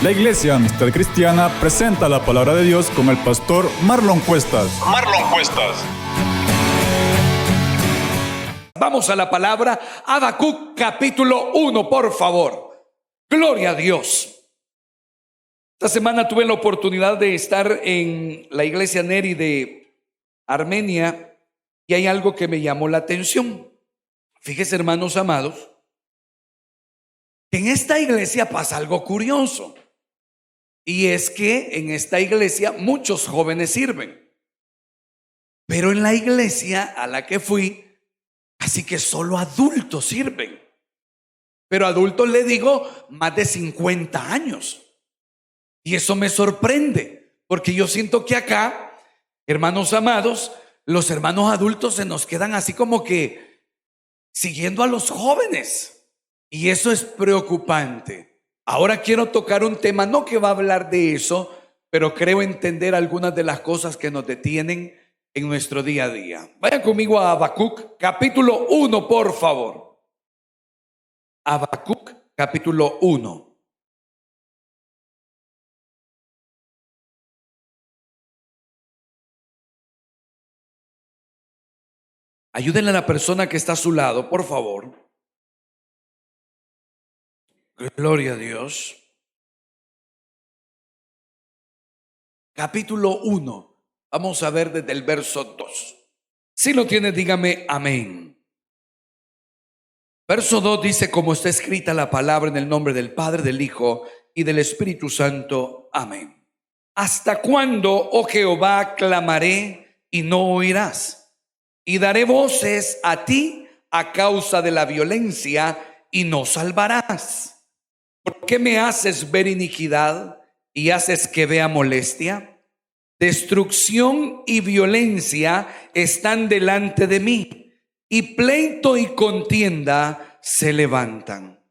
La Iglesia Amistad Cristiana presenta la palabra de Dios con el pastor Marlon Cuestas. Vamos a la palabra, Habacuc capítulo 1, por favor. Gloria a Dios. Esta semana tuve la oportunidad de estar en la iglesia Neri de Armenia y hay algo que me llamó la atención. Fíjese, hermanos amados, que en esta iglesia pasa algo curioso. Y es que en esta iglesia muchos jóvenes sirven. Pero en la iglesia a la que fui, así que solo adultos sirven. Pero adultos le digo más de 50 años. Y eso me sorprende, porque yo siento que acá, hermanos amados, los hermanos adultos se nos quedan así como que siguiendo a los jóvenes. Y eso es preocupante. Ahora quiero tocar un tema, no que va a hablar de eso, pero creo entender algunas de las cosas que nos detienen en nuestro día a día. Vayan conmigo a Habacuc capítulo 1, por favor. Habacuc capítulo 1. Ayúdenle a la persona que está a su lado, por favor. Gloria a Dios. Capítulo 1. Vamos a ver desde el verso 2. Si lo tiene, dígame amén. Verso 2 dice: como está escrita la palabra, en el nombre del Padre, del Hijo y del Espíritu Santo. Amén. ¿Hasta cuándo, oh Jehová, clamaré y no oirás? Y daré voces a ti a causa de la violencia y no salvarás. ¿Por qué me haces ver iniquidad y haces que vea molestia? Destrucción y violencia están delante de mí, y pleito y contienda se levantan.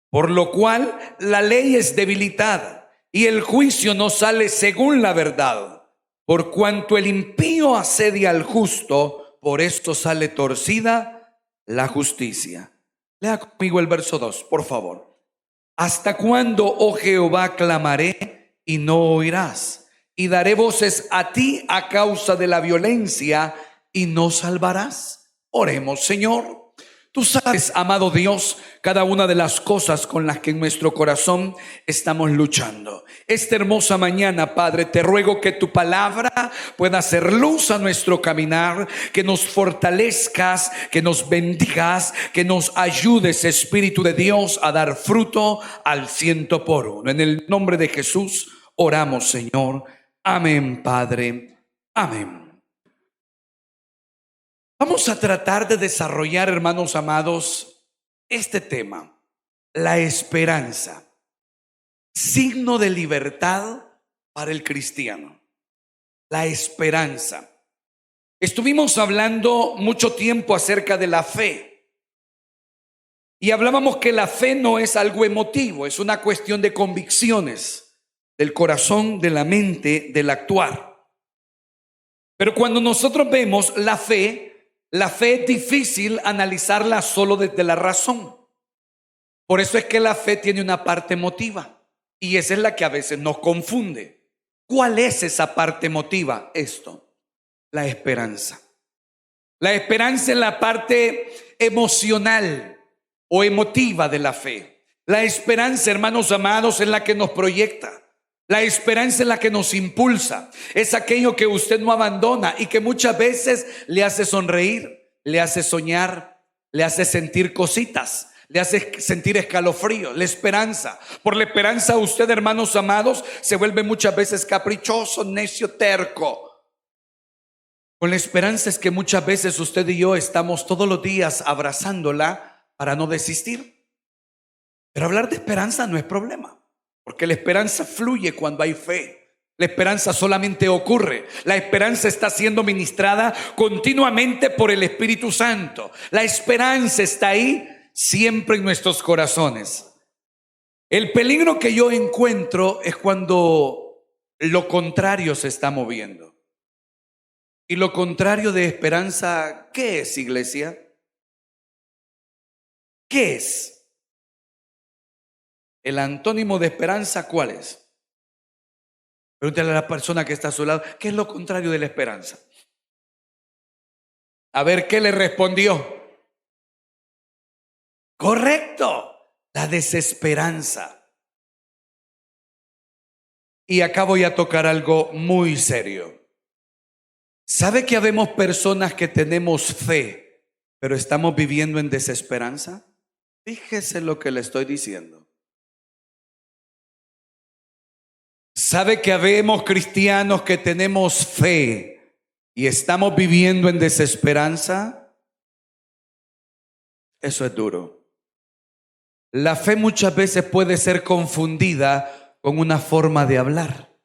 Por lo cual la ley es debilitada, y el juicio no sale según la verdad. Por cuanto el impío asedia al justo, por esto sale torcida la justicia. Lea conmigo el verso 2, por favor. ¿Hasta cuándo, oh Jehová, clamaré y no oirás? Y daré voces a ti a causa de la violencia y no salvarás. Oremos, Señor. Tú sabes, amado Dios, cada una de las cosas con las que en nuestro corazón estamos luchando. Esta hermosa mañana, Padre, te ruego que tu palabra pueda hacer luz a nuestro caminar, que nos fortalezcas, que nos bendigas, que nos ayudes, Espíritu de Dios, a dar fruto al 100%. En el nombre de Jesús oramos, Señor. Amén, Padre. Amén. Vamos a tratar de desarrollar, hermanos amados, este tema, la esperanza, signo de libertad para el cristiano. La esperanza. Estuvimos hablando mucho tiempo acerca de la fe y hablábamos que la fe no es algo emotivo, es una cuestión de convicciones, del corazón, de la mente, del actuar. Pero cuando nosotros vemos la fe es difícil analizarla solo desde la razón. Por eso es que la fe tiene una parte emotiva, y esa es la que a veces nos confunde. ¿Cuál es esa parte emotiva? Esto, la esperanza. La esperanza es la parte emocional o emotiva de la fe. La esperanza, hermanos amados, es la que nos proyecta. La esperanza es la que nos impulsa. Es aquello que usted no abandona y que muchas veces le hace sonreír, le hace soñar, le hace sentir cositas, le hace sentir escalofríos. La esperanza. Por la esperanza usted, hermanos amados, se vuelve muchas veces caprichoso, necio, terco. Con la esperanza es que muchas veces usted y yo estamos todos los días abrazándola para no desistir. Pero hablar de esperanza no es problema. Porque la esperanza fluye cuando hay fe. La esperanza solamente ocurre. La esperanza está siendo ministrada continuamente por el Espíritu Santo. La esperanza está ahí siempre en nuestros corazones. El peligro que yo encuentro es cuando lo contrario se está moviendo. Y lo contrario de esperanza, ¿qué es, iglesia? ¿Qué es? El antónimo de esperanza, ¿cuál es? Pregúntale a la persona que está a su lado, ¿qué es lo contrario de la esperanza? A ver, ¿qué le respondió? Correcto, la desesperanza. Y acá voy a tocar algo muy serio. ¿Sabe que habemos personas que tenemos fe, pero estamos viviendo en desesperanza? Fíjese lo que le estoy diciendo. ¿Sabe que habemos cristianos que tenemos fe y estamos viviendo en desesperanza? Eso es duro. La fe muchas veces puede ser confundida con una forma de hablar.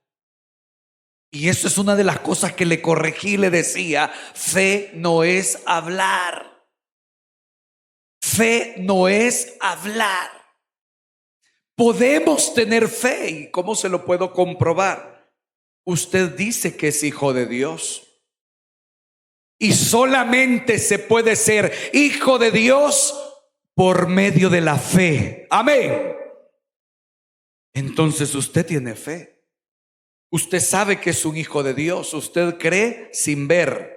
Y eso es una de las cosas que le corregí, le decía, fe no es hablar. Fe no es hablar. Podemos tener fe. ¿Y cómo se lo puedo comprobar? Usted dice que es hijo de Dios. Y solamente se puede ser hijo de Dios por medio de la fe. Amén. Entonces usted tiene fe. Usted sabe que es un hijo de Dios. Usted cree sin ver.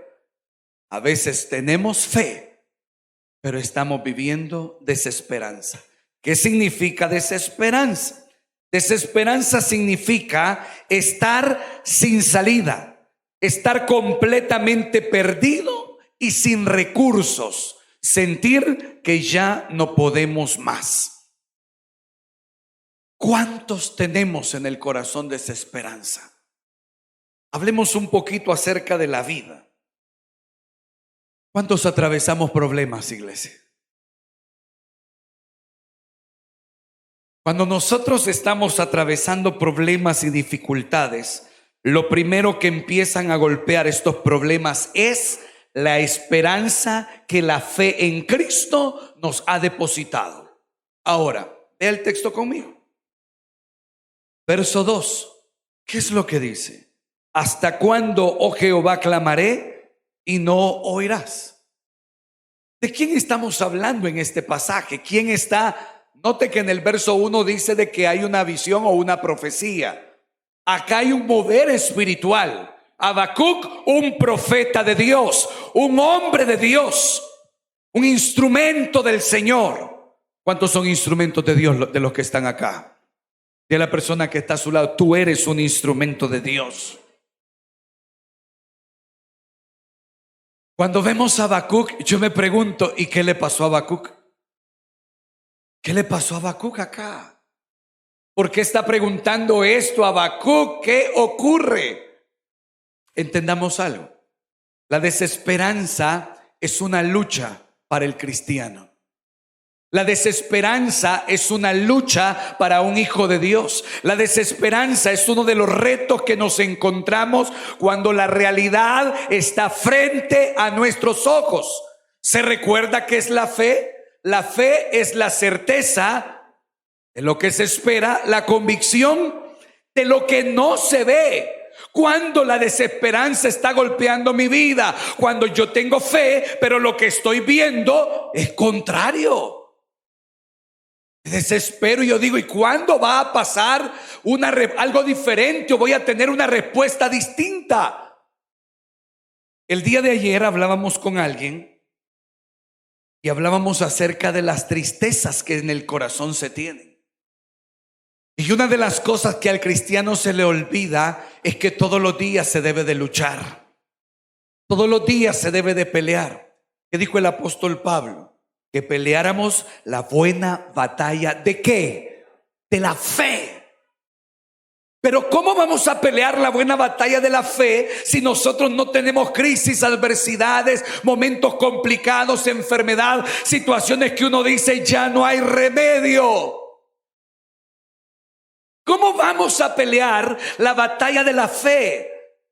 A veces tenemos fe, pero estamos viviendo desesperanza. ¿Qué significa desesperanza? Desesperanza significa estar sin salida, estar completamente perdido y sin recursos, sentir que ya no podemos más. ¿Cuántos tenemos en el corazón desesperanza? Hablemos un poquito acerca de la vida. ¿Cuántos atravesamos problemas, iglesia? Cuando nosotros estamos atravesando problemas y dificultades, lo primero que empiezan a golpear estos problemas es la esperanza que la fe en Cristo nos ha depositado. Ahora, vea el texto conmigo. Verso 2. ¿Qué es lo que dice? ¿Hasta cuándo, oh Jehová, clamaré y no oirás? ¿De quién estamos hablando en este pasaje? ¿Quién está? Note que en el verso 1 dice de que hay una visión o una profecía. Acá hay un mover espiritual. Habacuc, un profeta de Dios, un hombre de Dios, un instrumento del Señor. ¿Cuántos son instrumentos de Dios de los que están acá? De la persona que está a su lado, tú eres un instrumento de Dios. Cuando vemos a Habacuc, yo me pregunto, ¿y qué le pasó a Habacuc? ¿Qué le pasó a Habacuc acá? ¿Por qué está preguntando esto a Habacuc? ¿Qué ocurre? Entendamos algo. La desesperanza es una lucha para el cristiano. La desesperanza es una lucha para un hijo de Dios. La desesperanza es uno de los retos que nos encontramos cuando la realidad está frente a nuestros ojos. ¿Se recuerda qué es la fe? La fe es la certeza de lo que se espera, la convicción de lo que no se ve. Cuando la desesperanza está golpeando mi vida, cuando yo tengo fe, pero lo que estoy viendo es contrario. Me desespero y yo digo, ¿y cuándo va a pasar algo diferente o voy a tener una respuesta distinta? El día de ayer hablábamos con alguien y hablábamos acerca de las tristezas que en el corazón se tienen. Y una de las cosas que al cristiano se le olvida es que todos los días se debe de luchar. Todos los días se debe de pelear. ¿Qué dijo el apóstol Pablo? Que peleáramos la buena batalla. ¿De qué? De la fe. Pero ¿cómo vamos a pelear la buena batalla de la fe si nosotros no tenemos crisis, adversidades, momentos complicados, enfermedad, situaciones que uno dice ya no hay remedio? ¿Cómo vamos a pelear la batalla de la fe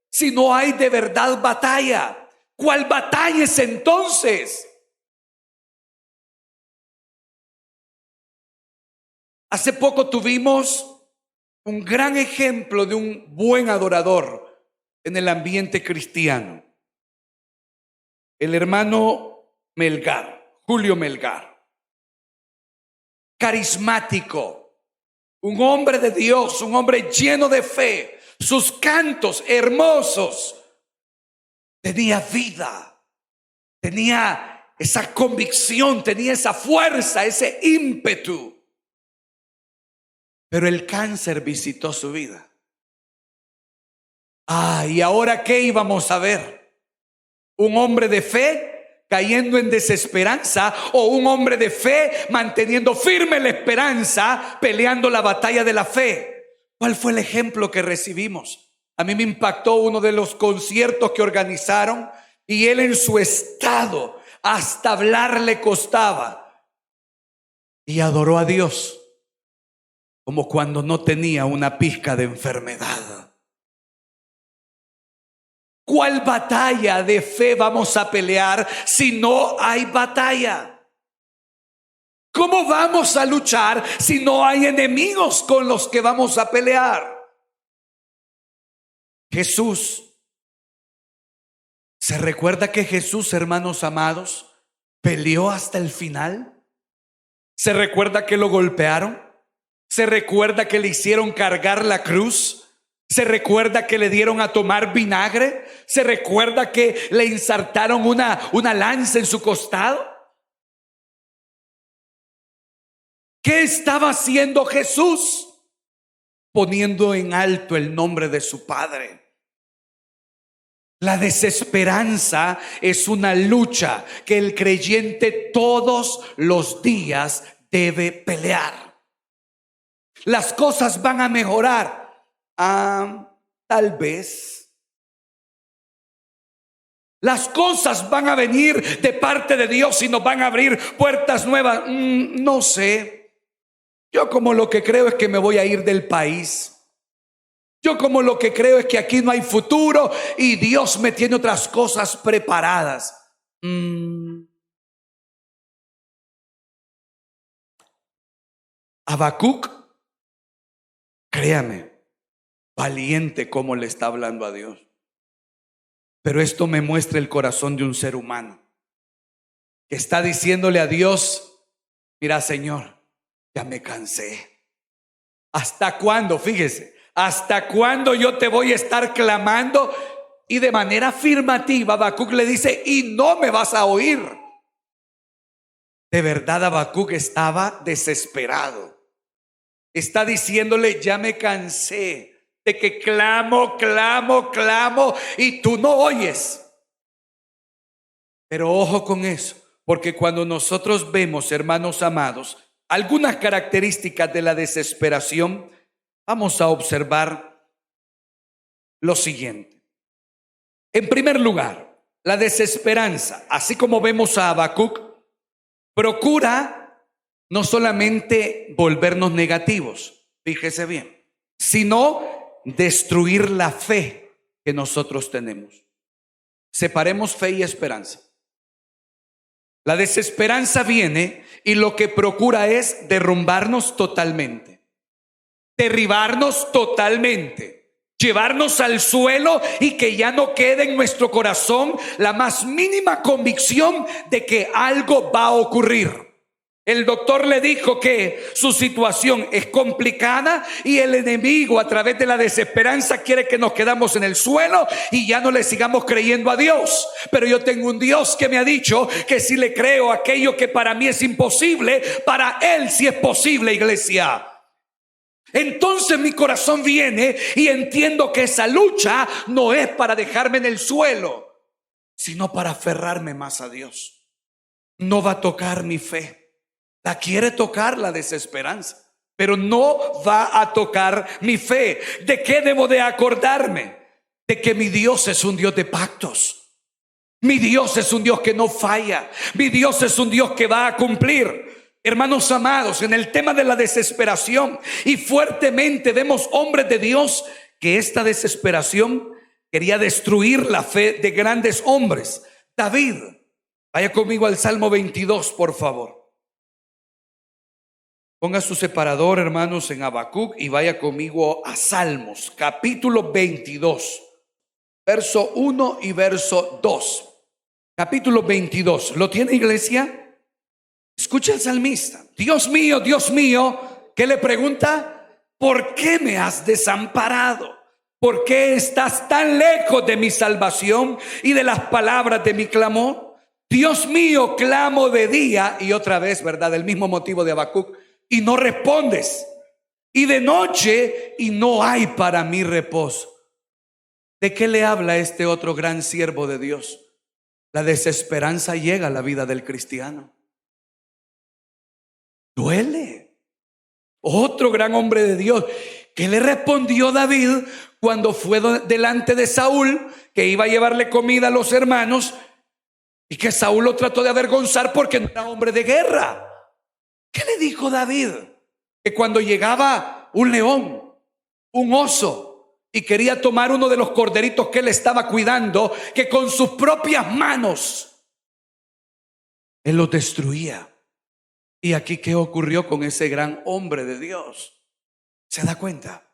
si no hay de verdad batalla? ¿Cuál batalla es entonces? Hace poco tuvimos un gran ejemplo de un buen adorador en el ambiente cristiano. El hermano Melgar, Julio Melgar. Carismático, un hombre de Dios, un hombre lleno de fe, sus cantos hermosos, tenía vida, tenía esa convicción, tenía esa fuerza, ese ímpetu. Pero el cáncer visitó su vida. ¿Y ahora qué íbamos a ver? ¿Un hombre de fe cayendo en desesperanza o un hombre de fe manteniendo firme la esperanza, peleando la batalla de la fe? ¿Cuál fue el ejemplo que recibimos? A mí me impactó uno de los conciertos que organizaron, y él en su estado hasta hablar le costaba, y adoró a Dios como cuando no tenía una pizca de enfermedad. ¿Cuál batalla de fe vamos a pelear si no hay batalla? ¿Cómo vamos a luchar si no hay enemigos con los que vamos a pelear? Jesús, ¿se recuerda que Jesús, hermanos amados, peleó hasta el final? ¿Se recuerda que lo golpearon? ¿Se recuerda que le hicieron cargar la cruz? ¿Se recuerda que le dieron a tomar vinagre? ¿Se recuerda que le insertaron una lanza en su costado? ¿Qué estaba haciendo Jesús? Poniendo en alto el nombre de su Padre. La desesperanza es una lucha que el creyente todos los días debe pelear. Las cosas van a mejorar. Tal vez. Las cosas van a venir de parte de Dios y nos van a abrir puertas nuevas. No sé. Yo como lo que creo es que me voy a ir del país. Yo como lo que creo es que aquí no hay futuro y Dios me tiene otras cosas preparadas. Habacuc, créame, valiente como le está hablando a Dios. Pero esto me muestra el corazón de un ser humano que está diciéndole a Dios: mira, Señor, ya me cansé. ¿Hasta cuándo? Fíjese, ¿hasta cuándo yo te voy a estar clamando? Y de manera afirmativa Habacuc le dice: y no me vas a oír. De verdad Habacuc estaba desesperado. Está diciéndole: ya me cansé de que clamo y tú no oyes. Pero ojo con eso, porque cuando nosotros vemos, hermanos amados, algunas características de la desesperación, vamos a observar lo siguiente. En primer lugar, la desesperanza, así como vemos a Habacuc, procura no solamente volvernos negativos, fíjese bien, sino destruir la fe que nosotros tenemos. Separemos fe y esperanza. La desesperanza viene y lo que procura es derrumbarnos totalmente, derribarnos totalmente, llevarnos al suelo y que ya no quede en nuestro corazón la más mínima convicción de que algo va a ocurrir. El doctor le dijo que su situación es complicada y el enemigo, a través de la desesperanza, quiere que nos quedamos en el suelo y ya no le sigamos creyendo a Dios. Pero yo tengo un Dios que me ha dicho que si le creo aquello que para mí es imposible, para Él sí es posible, iglesia. Entonces mi corazón viene y entiendo que esa lucha no es para dejarme en el suelo, sino para aferrarme más a Dios. No va a tocar mi fe. La quiere tocar la desesperanza, pero no va a tocar mi fe. ¿De qué debo de acordarme? De que mi Dios es un Dios de pactos. Mi Dios es un Dios que no falla. Mi Dios es un Dios que va a cumplir. Hermanos amados, en el tema de la desesperación, y fuertemente vemos hombres de Dios que esta desesperación quería destruir la fe de grandes hombres. David, vaya conmigo al Salmo 22, por favor. Ponga su separador, hermanos, en Habacuc y vaya conmigo a Salmos, capítulo 22, verso 1 y verso 2. Capítulo 22. ¿Lo tiene, iglesia? Escucha el salmista. Dios mío, ¿qué le pregunta? ¿por qué me has desamparado? ¿Por qué estás tan lejos de mi salvación y de las palabras de mi clamor? Dios mío, clamo de día, y otra vez, ¿verdad? El mismo motivo de Habacuc, y no respondes. Y de noche, y no hay para mí reposo. ¿De qué le habla este otro gran siervo de Dios? La desesperanza llega a la vida del cristiano. Duele. Otro gran hombre de Dios. ¿Qué le respondió David cuando fue delante de Saúl, que iba a llevarle comida a los hermanos, y que Saúl lo trató de avergonzar porque no era hombre de guerra? ¿Qué le dijo David? Que cuando llegaba un león, un oso, y quería tomar uno de los corderitos que él estaba cuidando, que con sus propias manos él los destruía. Y aquí, ¿qué ocurrió con ese gran hombre de Dios? ¿Se da cuenta?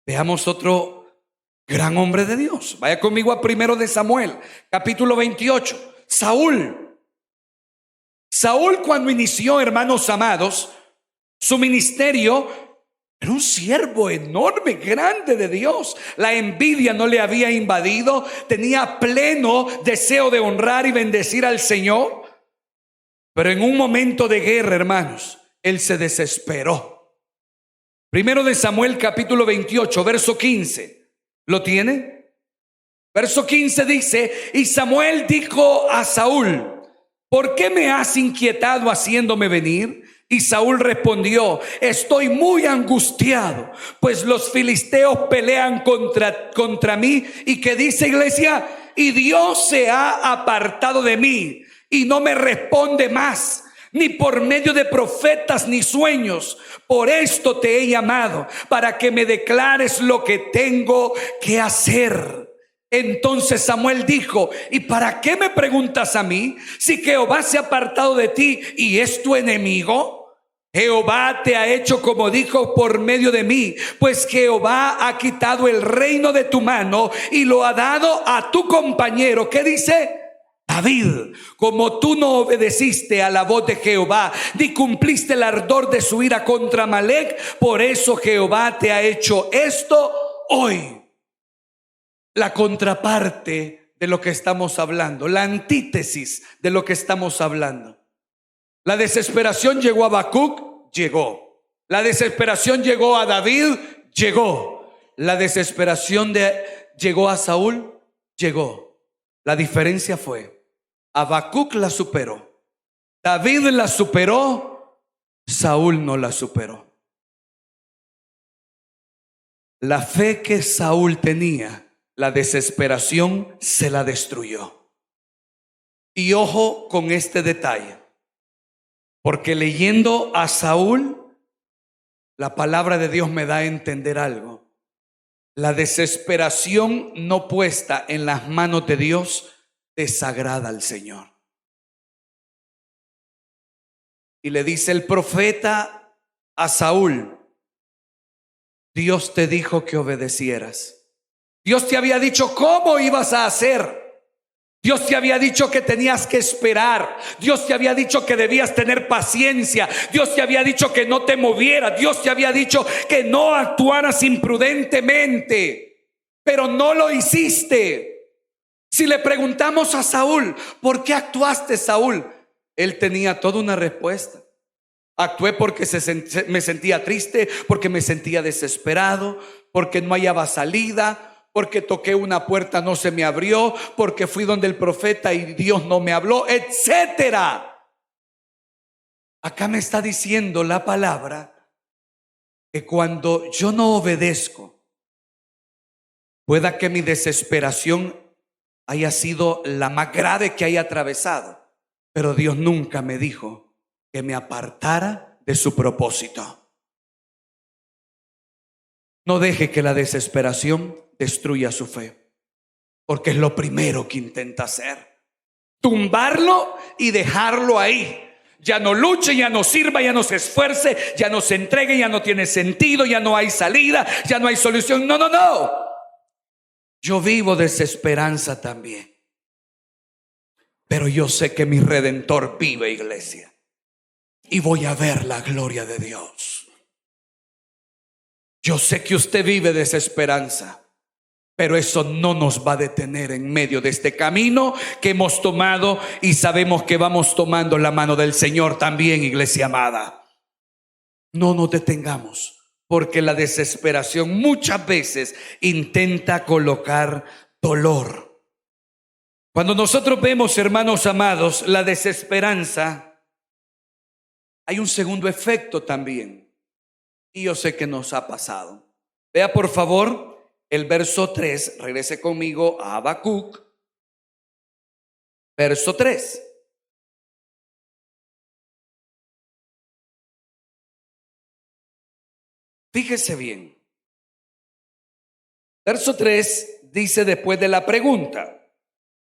Veamos otro gran hombre de Dios. Vaya conmigo a 1 de Samuel, capítulo 28. Saúl, cuando inició, hermanos amados, su ministerio, era un siervo enorme, grande de Dios. La envidia no le había invadido. Tenía pleno deseo de honrar y bendecir al Señor. Pero en un momento de guerra, hermanos, él se desesperó. 1 de Samuel, capítulo 28, verso 15. ¿Lo tiene? Verso 15 dice: y Samuel dijo a Saúl: ¿por qué me has inquietado haciéndome venir? Y Saúl respondió: estoy muy angustiado, pues los filisteos pelean contra mí. ¿Y qué dice, iglesia? Y Dios se ha apartado de mí y no me responde más, ni por medio de profetas ni sueños. Por esto te he llamado, para que me declares lo que tengo que hacer. Entonces Samuel dijo: ¿y para qué me preguntas a mí? Si Jehová se ha apartado de ti y es tu enemigo. Jehová te ha hecho como dijo por medio de mí, pues Jehová ha quitado el reino de tu mano y lo ha dado a tu compañero. ¿Qué dice? David. Como tú no obedeciste a la voz de Jehová, ni cumpliste el ardor de su ira contra Amalec, por eso Jehová te ha hecho esto hoy. La contraparte de lo que estamos hablando, la antítesis de lo que estamos hablando. La desesperación llegó a Habacuc, llegó. La desesperación llegó a David, llegó. La desesperación llegó a Saúl, llegó. La diferencia fue: Habacuc la superó, David la superó, Saúl no la superó. La fe que Saúl tenía, la desesperación se la destruyó. Y ojo con este detalle, porque leyendo a Saúl, la palabra de Dios me da a entender algo. La desesperación no puesta en las manos de Dios desagrada al Señor. Y le dice el profeta a Saúl: Dios te dijo que obedecieras. Dios te había dicho cómo ibas a hacer. Dios te había dicho que tenías que esperar. Dios te había dicho que debías tener paciencia. Dios te había dicho que no te movieras. Dios te había dicho que no actuaras imprudentemente. Pero no lo hiciste. Si le preguntamos a Saúl: ¿por qué actuaste, Saúl? Él tenía toda una respuesta. Actué porque me sentía triste, porque me sentía desesperado, porque no hallaba salida, porque toqué una puerta, no se me abrió, porque fui donde el profeta y Dios no me habló, etcétera. Acá me está diciendo la palabra que cuando yo no obedezco, pueda que mi desesperación haya sido la más grave que haya atravesado, pero Dios nunca me dijo que me apartara de su propósito. No deje que la desesperación destruya su fe, porque es lo primero que intenta hacer: tumbarlo y dejarlo ahí. Ya no luche, ya no sirva, ya no se esfuerce, ya no se entregue, ya no tiene sentido, ya no hay salida, ya no hay solución. No. Yo vivo desesperanza también, pero yo sé que mi Redentor vive, iglesia, y voy a ver la gloria de Dios. Yo sé que usted vive desesperanza, pero eso no nos va a detener en medio de este camino que hemos tomado, y sabemos que vamos tomando la mano del Señor también, iglesia amada. No nos detengamos, porque la desesperación muchas veces intenta colocar dolor. Cuando nosotros vemos, hermanos amados, la desesperanza, hay un segundo efecto también, y yo sé que nos ha pasado. Vea por favor el verso 3, regrese conmigo a Habacuc, verso 3. Fíjese bien. Verso 3 dice, después de la pregunta: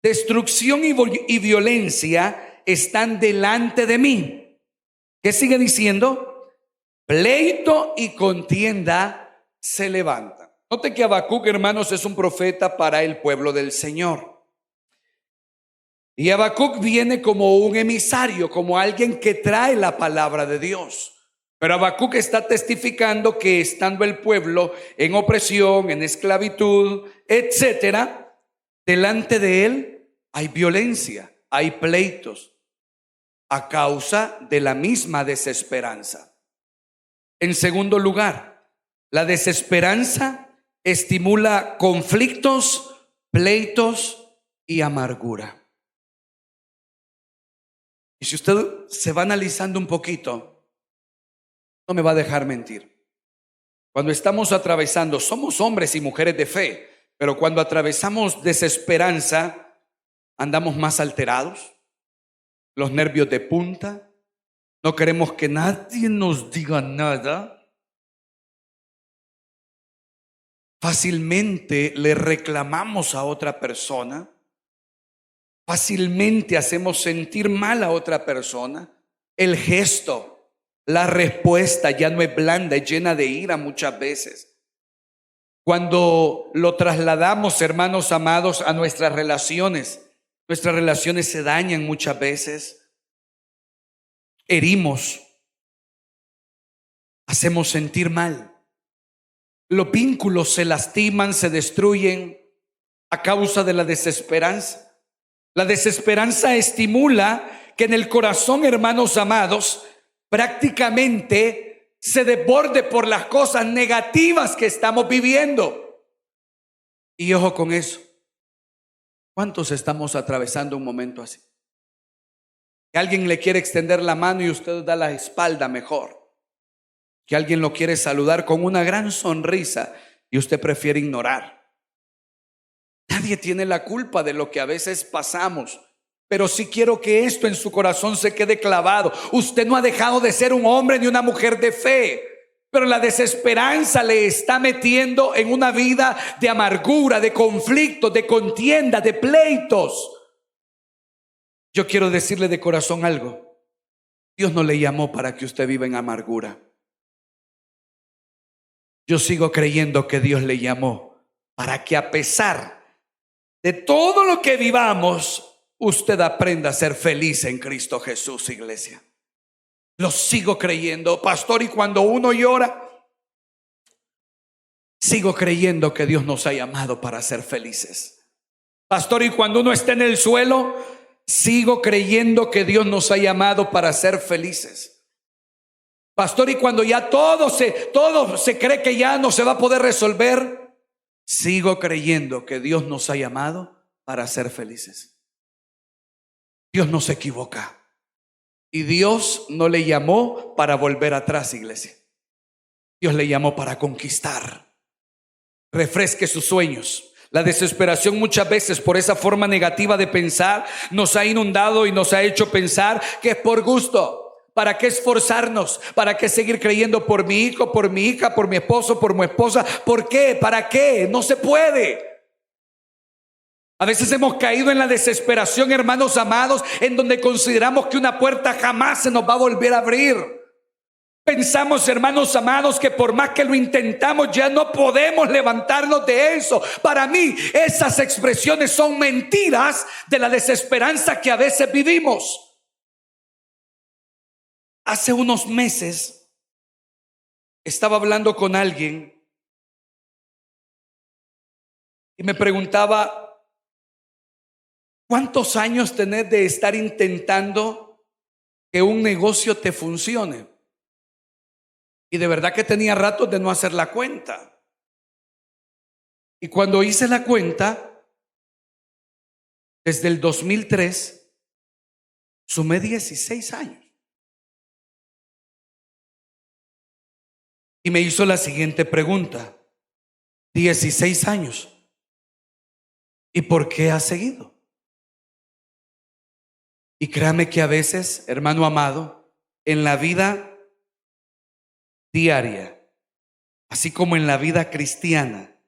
destrucción y violencia están delante de mí. ¿Qué sigue diciendo? Pleito y contienda se levantan. Note que Habacuc, hermanos, es un profeta para el pueblo del Señor. Y Habacuc viene como un emisario, como alguien que trae la palabra de Dios. Pero Habacuc está testificando que estando el pueblo en opresión, en esclavitud, etcétera, delante de él hay violencia, hay pleitos, a causa de la misma desesperanza. En segundo lugar, la desesperanza estimula conflictos, pleitos y amargura. Y si usted se va analizando un poquito, no me va a dejar mentir. Cuando estamos atravesando, somos hombres y mujeres de fe, pero cuando atravesamos desesperanza, andamos más alterados, los nervios de punta, no queremos que nadie nos diga nada. Fácilmente le reclamamos a otra persona, fácilmente hacemos sentir mal a otra persona. El gesto, la respuesta ya no es blanda, es llena de ira muchas veces. Cuando lo trasladamos, hermanos amados, a nuestras relaciones se dañan muchas veces, herimos, hacemos sentir mal. Los vínculos se lastiman, se destruyen a causa de la desesperanza. La desesperanza estimula que en el corazón, hermanos amados, prácticamente se desborde por las cosas negativas que estamos viviendo. Y ojo con eso. ¿Cuántos estamos atravesando un momento así? Que alguien le quiere extender la mano y usted da la espalda mejor. Que alguien lo quiere saludar con una gran sonrisa y usted prefiere ignorar. Nadie tiene la culpa de lo que a veces pasamos, pero sí quiero que esto en su corazón se quede clavado. Usted no ha dejado de ser un hombre ni una mujer de fe, pero la desesperanza le está metiendo en una vida de amargura, de conflicto, de contienda, de pleitos. Yo quiero decirle de corazón algo. Dios no le llamó para que usted viva en amargura. Yo sigo creyendo que Dios le llamó para que, a pesar de todo lo que vivamos, usted aprenda a ser feliz en Cristo Jesús, iglesia. Lo sigo creyendo, pastor, y cuando uno llora, sigo creyendo que Dios nos ha llamado para ser felices. Pastor, y cuando uno está en el suelo, sigo creyendo que Dios nos ha llamado para ser felices. Pastor, y cuando ya todo se cree que ya no se va a poder resolver, sigo creyendo que Dios nos ha llamado para ser felices. Dios no se equivoca. Y Dios no le llamó para volver atrás, iglesia. Dios le llamó para conquistar. Refresque sus sueños. La desesperación muchas veces, por esa forma negativa de pensar, nos ha inundado y nos ha hecho pensar que es por gusto. ¿Para qué esforzarnos? ¿Para qué seguir creyendo por mi hijo, por mi hija, por mi esposo, por mi esposa? ¿Por qué? ¿Para qué? No se puede. A veces hemos caído en la desesperación, hermanos amados, en donde consideramos que una puerta jamás se nos va a volver a abrir. Pensamos, hermanos amados, que por más que lo intentamos ya no podemos levantarnos de eso. Para mí, esas expresiones son mentiras de la desesperanza que a veces vivimos. Hace unos meses estaba hablando con alguien y me preguntaba, ¿cuántos años tenés de estar intentando que un negocio te funcione? Y de verdad que tenía ratos de no hacer la cuenta. Y cuando hice la cuenta, desde el 2003, sumé 16 años. Y me hizo la siguiente pregunta: 16 años. ¿Y por qué has seguido? Y créame que a veces, hermano amado, en la vida diaria, así como en la vida cristiana,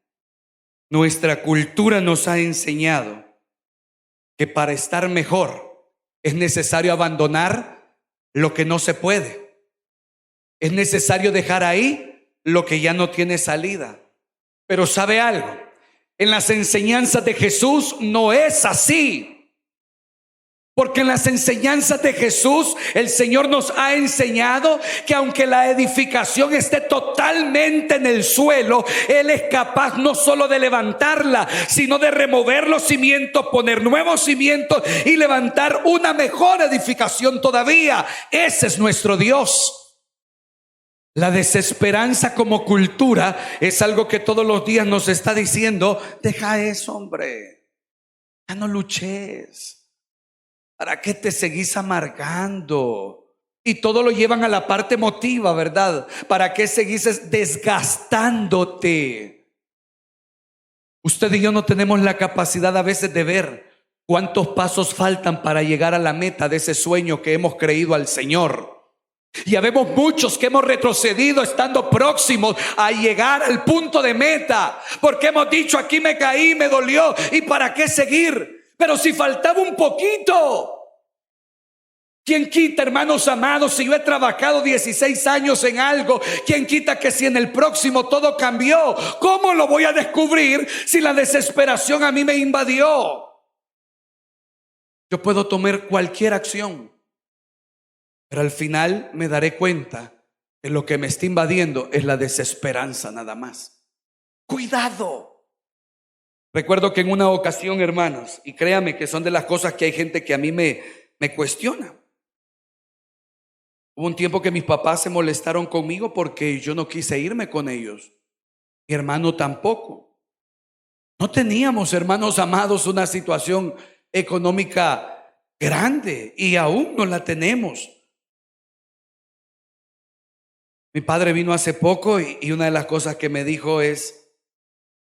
nuestra cultura nos ha enseñado que para estar mejor es necesario abandonar lo que no se puede. Es necesario dejar ahí lo que ya no tiene salida. Pero ¿sabe algo? En las enseñanzas de Jesús no es así. Porque en las enseñanzas de Jesús el Señor nos ha enseñado que aunque la edificación esté totalmente en el suelo, Él es capaz no solo de levantarla, sino de remover los cimientos, poner nuevos cimientos y levantar una mejor edificación todavía. Ese es nuestro Dios. La desesperanza como cultura es algo que todos los días nos está diciendo: deja eso, hombre, ya no luches. ¿Para qué te seguís amargando? Y todo lo llevan a la parte emotiva, ¿verdad? ¿Para qué seguís desgastándote? Usted y yo no tenemos la capacidad a veces de ver cuántos pasos faltan para llegar a la meta de ese sueño que hemos creído al Señor. Y habemos muchos que hemos retrocedido estando próximos a llegar al punto de meta, porque hemos dicho: aquí me caí, me dolió, ¿y para qué seguir? Pero si faltaba un poquito. ¿Quién quita, hermanos amados, si yo he trabajado 16 años en algo? ¿Quién quita que si en el próximo todo cambió? ¿Cómo lo voy a descubrir si la desesperación a mí me invadió? Yo puedo tomar cualquier acción, pero al final me daré cuenta que lo que me está invadiendo es la desesperanza nada más. ¡Cuidado! Recuerdo que en una ocasión, hermanos, y créame que son de las cosas que hay gente que a mí me cuestiona. Hubo un tiempo que mis papás se molestaron conmigo porque yo no quise irme con ellos. Mi hermano tampoco. No teníamos, hermanos amados, una situación económica grande y aún no la tenemos. Mi padre vino hace poco y una de las cosas que me dijo es: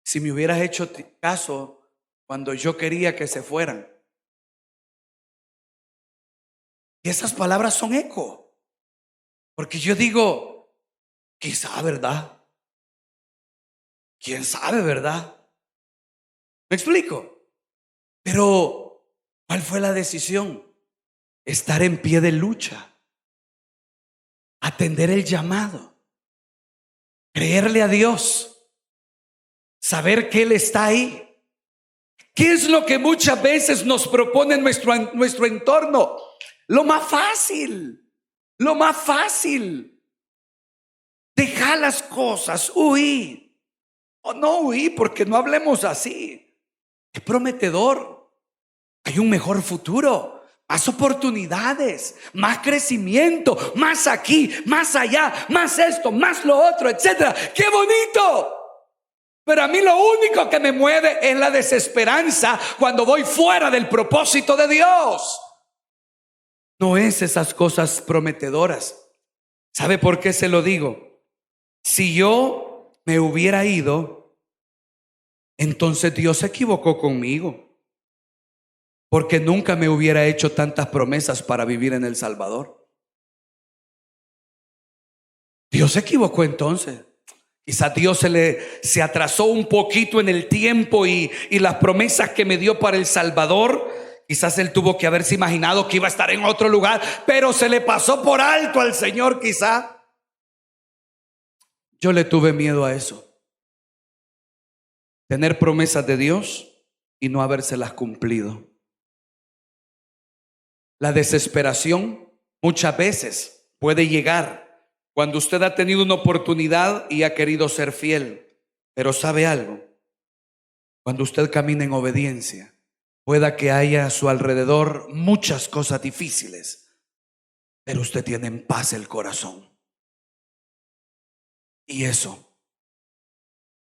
si me hubieras hecho caso cuando yo quería que se fueran. Y esas palabras son eco. Porque yo digo, quizá, ¿verdad? ¿Quién sabe, verdad? ¿Me explico? Pero ¿cuál fue la decisión? Estar en pie de lucha, atender el llamado, creerle a Dios, saber que Él está ahí. ¿Qué es lo que muchas veces nos propone nuestro entorno? Lo más fácil. Lo más fácil. Deja las cosas, huí. O no huí, porque no hablemos así. Es prometedor. Hay un mejor futuro, más oportunidades, más crecimiento, más aquí, más allá, más esto, más lo otro, etcétera. ¡Qué bonito! Pero a mí lo único que me mueve es la desesperanza cuando voy fuera del propósito de Dios. No es esas cosas prometedoras. ¿Sabe por qué se lo digo? Si yo me hubiera ido, entonces Dios se equivocó conmigo, porque nunca me hubiera hecho tantas promesas para vivir en El Salvador. Dios se equivocó entonces. Quizás Dios se atrasó un poquito en el tiempo y las promesas que me dio para El Salvador, quizás Él tuvo que haberse imaginado que iba a estar en otro lugar, pero se le pasó por alto al Señor quizá. Yo le tuve miedo a eso. Tener promesas de Dios y no habérselas cumplido. La desesperación muchas veces puede llegar cuando usted ha tenido una oportunidad y ha querido ser fiel. Pero ¿sabe algo? Cuando usted camina en obediencia, pueda que haya a su alrededor muchas cosas difíciles, pero usted tiene en paz el corazón. Y eso,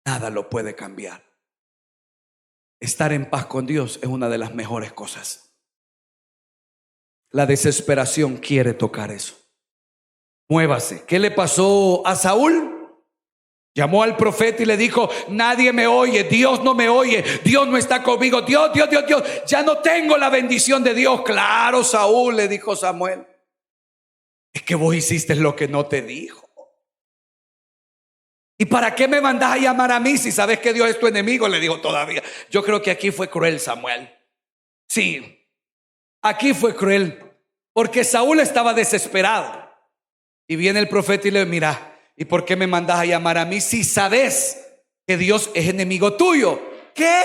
nada lo puede cambiar. Estar en paz con Dios es una de las mejores cosas. La desesperación quiere tocar eso. Muévase. ¿Qué le pasó a Saúl? Llamó al profeta y le dijo: nadie me oye, Dios no me oye, Dios no está conmigo, Dios, ya no tengo la bendición de Dios. Claro, Saúl, le dijo Samuel, es que vos hiciste lo que no te dijo. ¿Y para qué me mandás a llamar a mí si sabes que Dios es tu enemigo? Le dijo todavía. Yo creo que aquí fue cruel Samuel. Sí, aquí fue cruel, porque Saúl estaba desesperado. Y viene el profeta y le dice: mira, ¿y por qué me mandás a llamar a mí si sabes que Dios es enemigo tuyo? ¿Qué?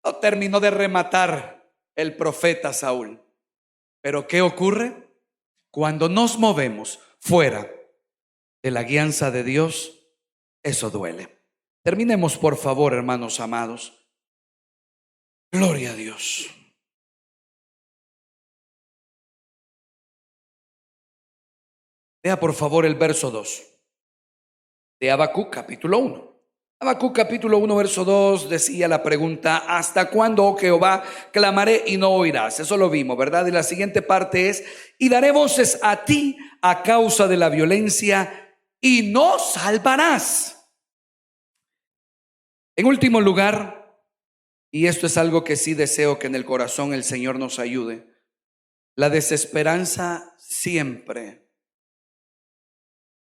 No terminó de rematar el profeta Saúl. Pero ¿qué ocurre? Cuando nos movemos fuera de la guianza de Dios, eso duele. Terminemos, por favor, hermanos amados. Gloria a Dios. Lea por favor el verso 2 de Habacuc capítulo 1. Habacuc capítulo 1 verso 2 decía la pregunta: ¿hasta cuándo, oh Jehová, clamaré y no oirás? Eso lo vimos, ¿verdad? Y la siguiente parte es: y daré voces a ti a causa de la violencia y no salvarás. En último lugar, y esto es algo que sí deseo que en el corazón el Señor nos ayude, la desesperanza siempre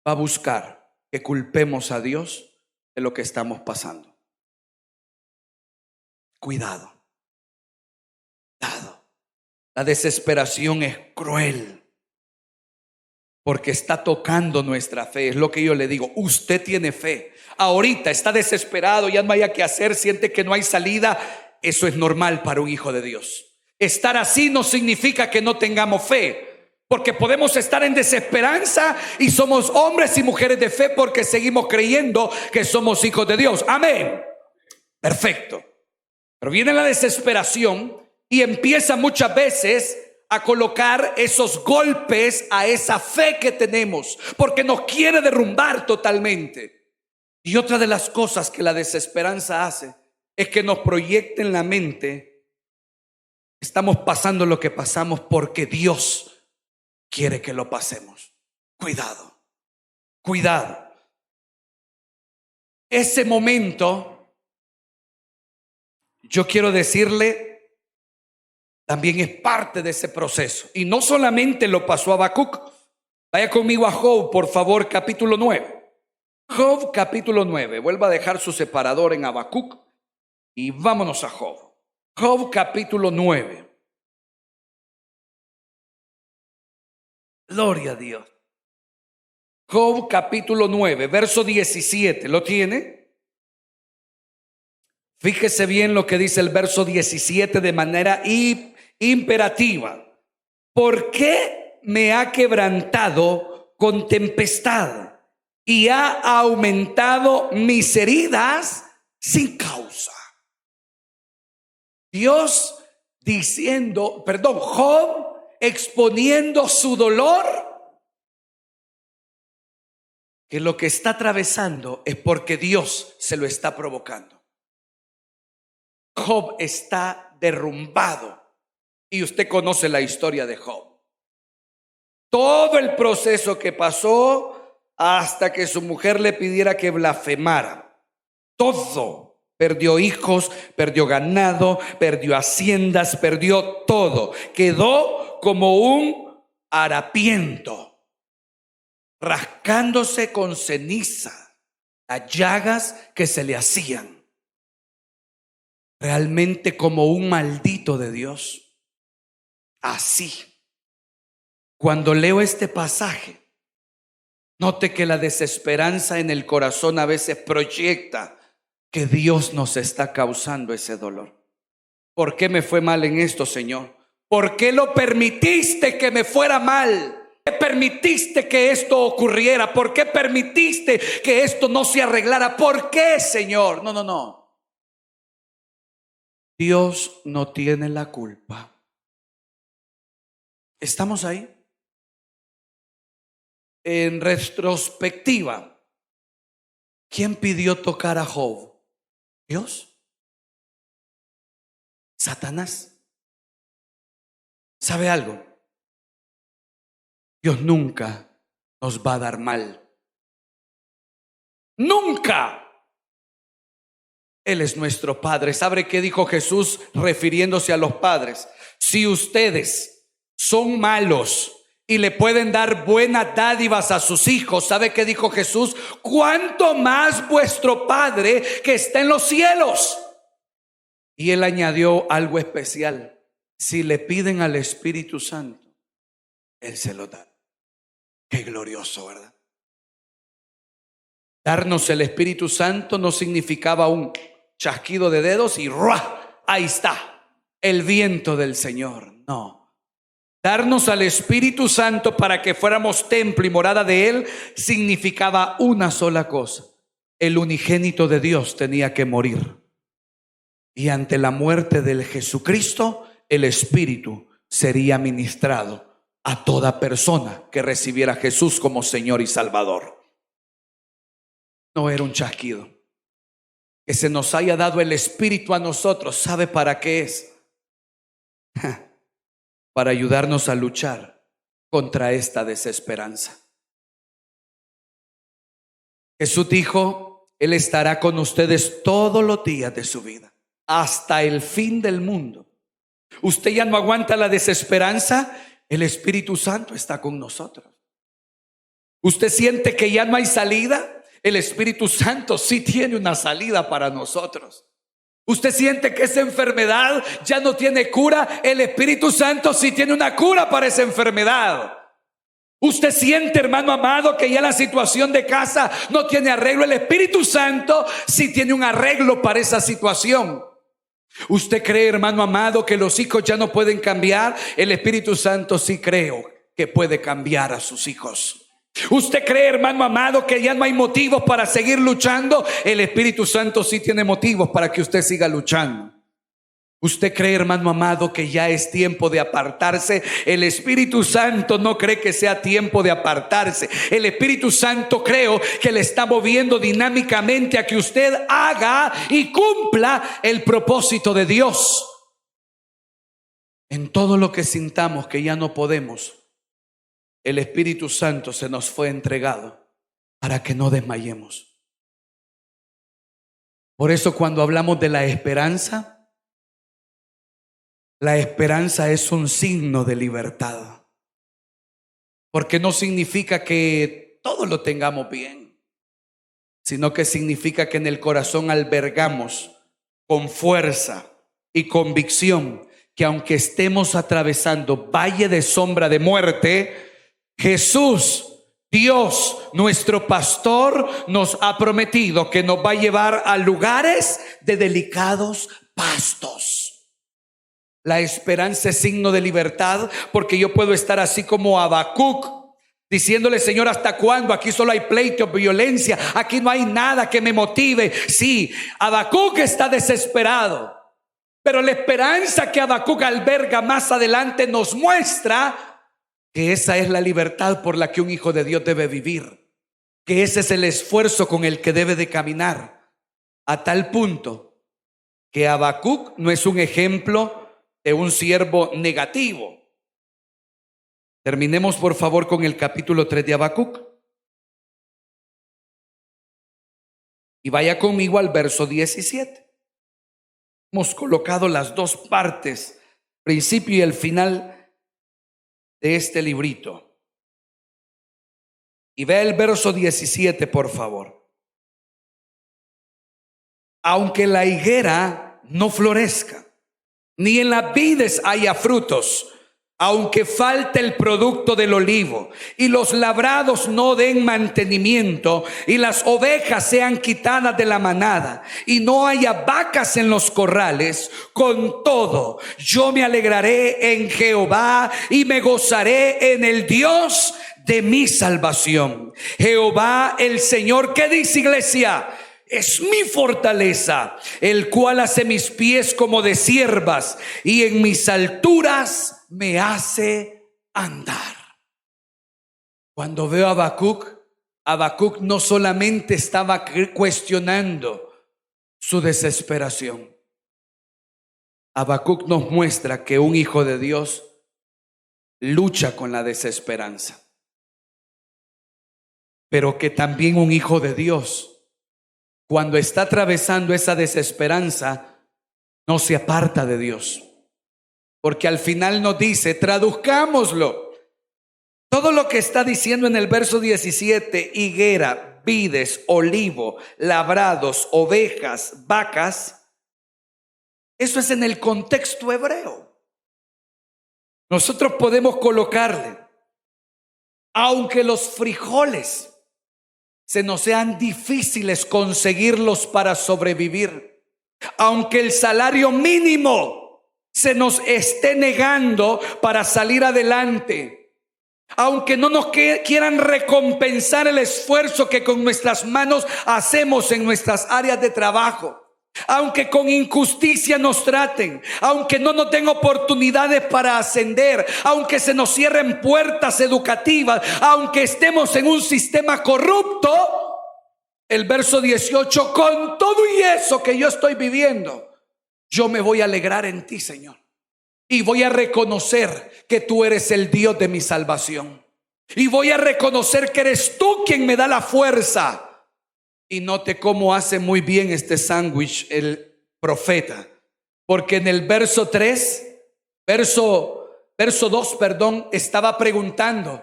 va a buscar que culpemos a Dios de lo que estamos pasando. Cuidado. La desesperación es cruel porque está tocando nuestra fe. Es lo que yo le digo: usted tiene fe. Ahorita está desesperado, ya no hay qué hacer, siente que no hay salida. Eso es normal para un hijo de Dios. Estar así no significa que no tengamos fe, porque podemos estar en desesperanza y somos hombres y mujeres de fe porque seguimos creyendo que somos hijos de Dios. Amén. Perfecto. Pero viene la desesperación y empieza muchas veces a colocar esos golpes a esa fe que tenemos, porque nos quiere derrumbar totalmente. Y otra de las cosas que la desesperanza hace es que nos proyecte en la mente: estamos pasando lo que pasamos porque Dios quiere que lo pasemos. Cuidado, cuidado. Ese momento, yo quiero decirle, también es parte de ese proceso. Y no solamente lo pasó a Habacuc. Vaya conmigo a Job, por favor, capítulo 9. Job, capítulo 9. Vuelva a dejar su separador en Habacuc y vámonos a Job. Job, capítulo 9. Gloria a Dios. Job, capítulo 9, verso 17. ¿Lo tiene? Fíjese bien lo que dice el verso 17 de manera imperativa. ¿Por qué me ha quebrantado con tempestad y ha aumentado mis heridas sin causa? Dios Job exponiendo su dolor, que lo que está atravesando es porque Dios se lo está provocando. Job está derrumbado y usted conoce la historia de Job. Todo el proceso que pasó hasta que su mujer le pidiera que blasfemara. Todo. Perdió hijos, perdió ganado, perdió haciendas, perdió todo. Quedó como un harapiento, rascándose con ceniza las llagas que se le hacían. Realmente como un maldito de Dios. Así. Cuando leo este pasaje, note que la desesperanza en el corazón a veces proyecta que Dios nos está causando ese dolor. ¿Por qué me fue mal en esto, Señor? ¿Por qué lo permitiste que me fuera mal permitiste que esto ocurriera? ¿Por qué permitiste que esto no se arreglara? ¿Por qué, Señor? No, no, no. Dios no tiene la culpa. ¿Estamos ahí? En retrospectiva, ¿quién pidió tocar a Job? ¿Dios? ¿Satanás? ¿Sabe algo? Dios nunca nos va a dar mal. Nunca. Él es nuestro Padre. ¿Sabe qué dijo Jesús refiriéndose a los padres? Si ustedes son malos y le pueden dar buenas dádivas a sus hijos, ¿sabe qué dijo Jesús? ¿Cuánto más vuestro Padre que está en los cielos? Y él añadió algo especial. Si le piden al Espíritu Santo, Él se lo da. Qué glorioso, ¿verdad? Darnos el Espíritu Santo no significaba un chasquido de dedos y ¡ruah! Ahí está el viento del Señor. No. Darnos al Espíritu Santo para que fuéramos templo y morada de Él significaba una sola cosa. El unigénito de Dios tenía que morir. Y ante la muerte del Jesucristo, el Espíritu sería ministrado a toda persona que recibiera a Jesús como Señor y Salvador. No era un chasquido. Que se nos haya dado el Espíritu a nosotros, ¿sabe para qué es? Para ayudarnos a luchar contra esta desesperanza. Jesús dijo, Él estará con ustedes todos los días de su vida, hasta el fin del mundo. Usted ya no aguanta la desesperanza, el Espíritu Santo está con nosotros. Usted siente que ya no hay salida, el Espíritu Santo sí tiene una salida para nosotros. Usted siente que esa enfermedad ya no tiene cura, el Espíritu Santo sí tiene una cura para esa enfermedad. Usted siente, hermano amado, que ya la situación de casa no tiene arreglo, el Espíritu Santo sí tiene un arreglo para esa situación. Usted cree, hermano amado, que los hijos ya no pueden cambiar, el Espíritu Santo sí creo que puede cambiar a sus hijos. Usted cree, hermano amado, que ya no hay motivos para seguir luchando, el Espíritu Santo sí tiene motivos para que usted siga luchando. Usted cree, hermano amado, que ya es tiempo de apartarse, el Espíritu Santo no cree que sea tiempo de apartarse. El Espíritu Santo creo que le está moviendo dinámicamente a que usted haga y cumpla el propósito de Dios. En todo lo que sintamos que ya no podemos, el Espíritu Santo se nos fue entregado para que no desmayemos. Por eso cuando hablamos de la esperanza es un signo de libertad. Porque no significa que todo lo tengamos bien, sino que significa que en el corazón albergamos con fuerza y convicción que aunque estemos atravesando valle de sombra de muerte, Jesús, Dios, nuestro pastor, nos ha prometido que nos va a llevar a lugares de delicados pastos. La esperanza es signo de libertad, porque yo puedo estar así como Habacuc, diciéndole: Señor, ¿hasta cuándo? Aquí solo hay pleito, violencia, aquí no hay nada que me motive. Sí, Habacuc está desesperado, pero la esperanza que Habacuc alberga más adelante nos muestra que esa es la libertad por la que un hijo de Dios debe vivir, que ese es el esfuerzo con el que debe de caminar, a tal punto que Habacuc no es un ejemplo de un siervo negativo. Terminemos por favor con el capítulo 3 de Habacuc y vaya conmigo al verso 17. Hemos colocado las dos partes, principio y el final de este librito. Y vea el verso 17, por favor. Aunque la higuera no florezca, ni en las vides haya frutos, aunque falte el producto del olivo y los labrados no den mantenimiento y las ovejas sean quitadas de la manada y no haya vacas en los corrales, con todo yo me alegraré en Jehová y me gozaré en el Dios de mi salvación. Jehová el Señor, ¿qué dice, iglesia? Es mi fortaleza, el cual hace mis pies como de ciervas y en mis alturas me hace andar. Cuando veo a Habacuc no solamente estaba cuestionando su desesperación. Habacuc nos muestra que un hijo de Dios lucha con la desesperanza, pero que también un hijo de Dios, cuando está atravesando esa desesperanza, no se aparta de Dios. Porque al final nos dice, traduzcámoslo, todo lo que está diciendo en el verso 17, higuera, vides, olivo, labrados, ovejas, vacas, eso es en el contexto hebreo. Nosotros podemos colocarle, aunque los frijoles se nos sean difíciles conseguirlos para sobrevivir, aunque el salario mínimo se nos esté negando para salir adelante, aunque no nos quieran recompensar el esfuerzo que con nuestras manos hacemos en nuestras áreas de trabajo, aunque con injusticia nos traten, aunque no nos den oportunidades para ascender, aunque se nos cierren puertas educativas, aunque estemos en un sistema corrupto, el verso 18, con todo y eso que yo estoy viviendo, yo me voy a alegrar en ti, Señor, y voy a reconocer que tú eres el Dios de mi salvación, y voy a reconocer que eres tú quien me da la fuerza. Y note cómo hace muy bien este sándwich el profeta, porque en el verso 2, estaba preguntando,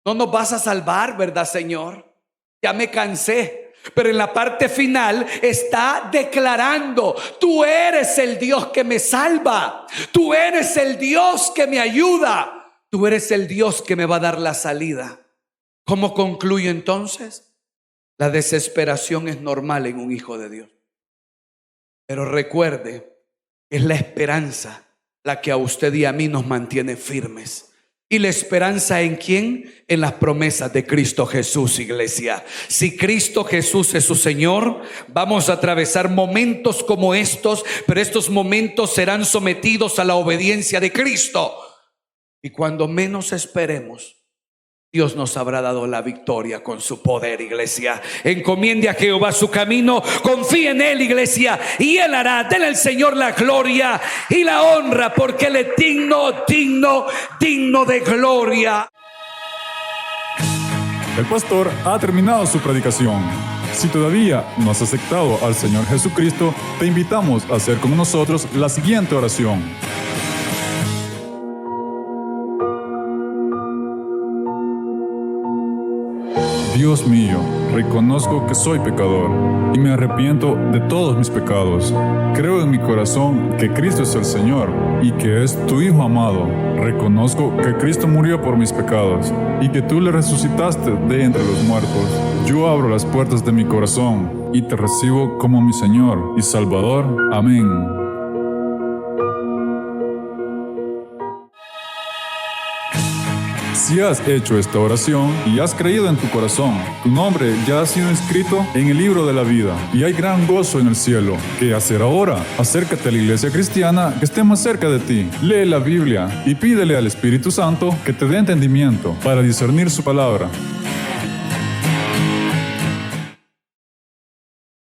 no nos vas a salvar, ¿verdad, Señor? Ya me cansé. Pero en la parte final está declarando, tú eres el Dios que me salva, tú eres el Dios que me ayuda, tú eres el Dios que me va a dar la salida. ¿Cómo concluyo entonces? La desesperación es normal en un hijo de Dios. Pero recuerde, es la esperanza la que a usted y a mí nos mantiene firmes. ¿Y la esperanza en quién? En las promesas de Cristo Jesús, iglesia. Si Cristo Jesús es su Señor, vamos a atravesar momentos como estos, pero estos momentos serán sometidos a la obediencia de Cristo. Y cuando menos esperemos, Dios nos habrá dado la victoria con su poder, iglesia. Encomiende a Jehová su camino, confíe en Él, iglesia, y Él hará. Denle al Señor la gloria y la honra, porque Él es digno de gloria. El pastor ha terminado su predicación. Si todavía no has aceptado al Señor Jesucristo, te invitamos a hacer con nosotros la siguiente oración. Dios mío, reconozco que soy pecador y me arrepiento de todos mis pecados. Creo en mi corazón que Cristo es el Señor y que es tu Hijo amado. Reconozco que Cristo murió por mis pecados y que tú le resucitaste de entre los muertos. Yo abro las puertas de mi corazón y te recibo como mi Señor y Salvador. Amén. Si has hecho esta oración y has creído en tu corazón, tu nombre ya ha sido inscrito en el libro de la vida y hay gran gozo en el cielo. ¿Qué hacer ahora? Acércate a la iglesia cristiana que esté más cerca de ti. Lee la Biblia y pídele al Espíritu Santo que te dé entendimiento para discernir su palabra.